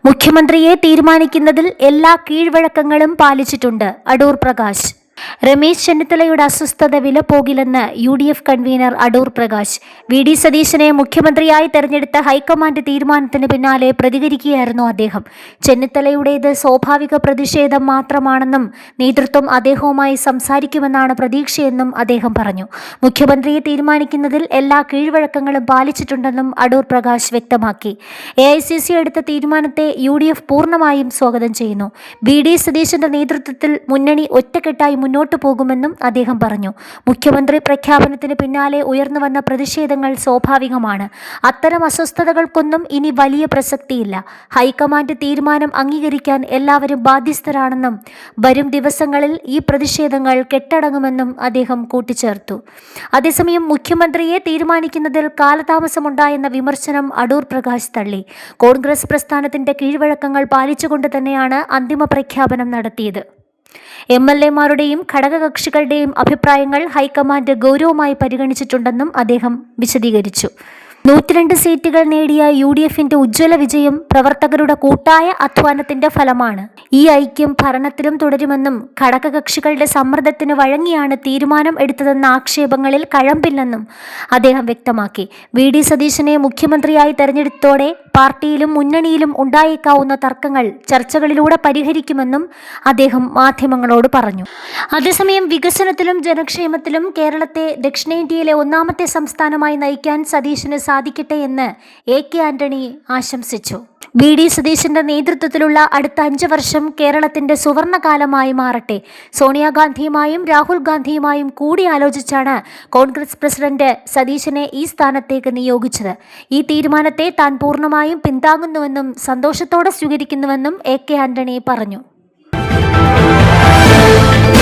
മുഖ്യമന്ത്രിയെ തീരുമാനിക്കുന്നതിൽ എല്ലാ കീഴ്വഴക്കങ്ങളും പാലിച്ചിട്ടുണ്ട്. അടൂർ പ്രകാശ്. രമേശ് ചെന്നിത്തലയുടെ അസ്വസ്ഥത വിലപ്പോകില്ലെന്ന് UDF convener Adoor Prakash. VD സതീശനെ മുഖ്യമന്ത്രിയായി തെരഞ്ഞെടുത്ത ഹൈക്കമാൻഡ് തീരുമാനത്തിന് പിന്നാലെ പ്രതികരിക്കുകയായിരുന്നു അദ്ദേഹം. ചെന്നിത്തലയുടേത് സ്വാഭാവിക പ്രതിഷേധം മാത്രമാണെന്നും നേതൃത്വം അദ്ദേഹവുമായി സംസാരിക്കുമെന്നാണ് പ്രതീക്ഷയെന്നും അദ്ദേഹം പറഞ്ഞു. മുഖ്യമന്ത്രിയെ തീരുമാനിക്കുന്നതിൽ എല്ലാ കീഴ്വഴക്കങ്ങളും പാലിച്ചിട്ടുണ്ടെന്നും അടൂർ പ്രകാശ് വ്യക്തമാക്കി. AICC എടുത്ത തീരുമാനത്തെ UDF പൂർണ്ണമായും സ്വാഗതം ചെയ്യുന്നു. VD സതീശന്റെ നേതൃത്വത്തിൽ മുന്നണി ഒറ്റക്കെട്ടായി മുന്നോട്ടു പോകുമെന്നും അദ്ദേഹം പറഞ്ഞു. മുഖ്യമന്ത്രി പ്രഖ്യാപനത്തിന് പിന്നാലെ ഉയർന്നുവന്ന പ്രതിഷേധങ്ങൾ സ്വാഭാവികമാണ്. അത്തരം അസ്വസ്ഥതകൾക്കൊന്നും ഇനി വലിയ പ്രസക്തിയില്ല. ഹൈക്കമാൻഡ് തീരുമാനം അംഗീകരിക്കാൻ എല്ലാവരും ബാധ്യസ്ഥരാണെന്നും വരും ദിവസങ്ങളിൽ ഈ പ്രതിഷേധങ്ങൾ കെട്ടടങ്ങുമെന്നും അദ്ദേഹം കൂട്ടിച്ചേർത്തു. അതേസമയം മുഖ്യമന്ത്രിയെ തീരുമാനിക്കുന്നതിൽ കാലതാമസമുണ്ടായെന്ന വിമർശനം അടൂർ പ്രകാശ് തള്ളി. കോൺഗ്രസ് പ്രസ്ഥാനത്തിന്റെ കീഴ്വഴക്കങ്ങൾ പാലിച്ചുകൊണ്ട് തന്നെയാണ് അന്തിമ പ്രഖ്യാപനം നടത്തിയത്. MLA-മാരുടെയും ഘടകകക്ഷികളുടെയും അഭിപ്രായങ്ങൾ ഹൈക്കമാൻഡ് ഗൗരവമായി പരിഗണിച്ചിട്ടുണ്ടെന്നും അദ്ദേഹം വിശദീകരിച്ചു. 102 സീറ്റുകൾ നേടിയ UDFന്റെ ഉജ്ജ്വല വിജയം പ്രവർത്തകരുടെ കൂട്ടായ അധ്വാനത്തിന്റെ ഫലമാണ്. ഈ ഐക്യം ഭരണത്തിലും തുടരുമെന്നും ഘടകകക്ഷികളുടെ സമ്മർദ്ദത്തിന് വഴങ്ങിയാണ് തീരുമാനം എടുത്തതെന്ന ആക്ഷേപങ്ങളിൽ കഴമ്പില്ലെന്നും അദ്ദേഹം വ്യക്തമാക്കി. VD സതീശനെ മുഖ്യമന്ത്രിയായി തെരഞ്ഞെടുത്തോടെ പാർട്ടിയിലും മുന്നണിയിലും ഉണ്ടായേക്കാവുന്ന തർക്കങ്ങൾ ചർച്ചകളിലൂടെ പരിഹരിക്കുമെന്നും അദ്ദേഹം മാധ്യമങ്ങളോട് പറഞ്ഞു. അതേസമയം വികസനത്തിലും ജനക്ഷേമത്തിലും കേരളത്തെ ദക്ഷിണേന്ത്യയിലെ ഒന്നാമത്തെ സംസ്ഥാനമായി നയിക്കാൻ സതീശന് സാധിക്കട്ടെ എന്ന് AK ആന്റണി ആശംസിച്ചു. VD സതീശന്റെ നേതൃത്വത്തിലുള്ള അടുത്ത 5 വർഷം കേരളത്തിന്റെ സുവർണകാലമായി മാറട്ടെ. സോണിയാഗാന്ധിയുമായും രാഹുൽ ഗാന്ധിയുമായും കൂടിയാലോചിച്ചാണ് കോൺഗ്രസ് പ്രസിഡന്റ് സതീശനെ ഈ സ്ഥാനത്തേക്ക് നിയോഗിച്ചത്. ഈ തീരുമാനത്തെ താൻ പൂർണ്ണമായും പിന്താങ്ങുന്നുവെന്നും സന്തോഷത്തോടെ സ്വീകരിക്കുന്നുവെന്നും AK ആന്റണി പറഞ്ഞു.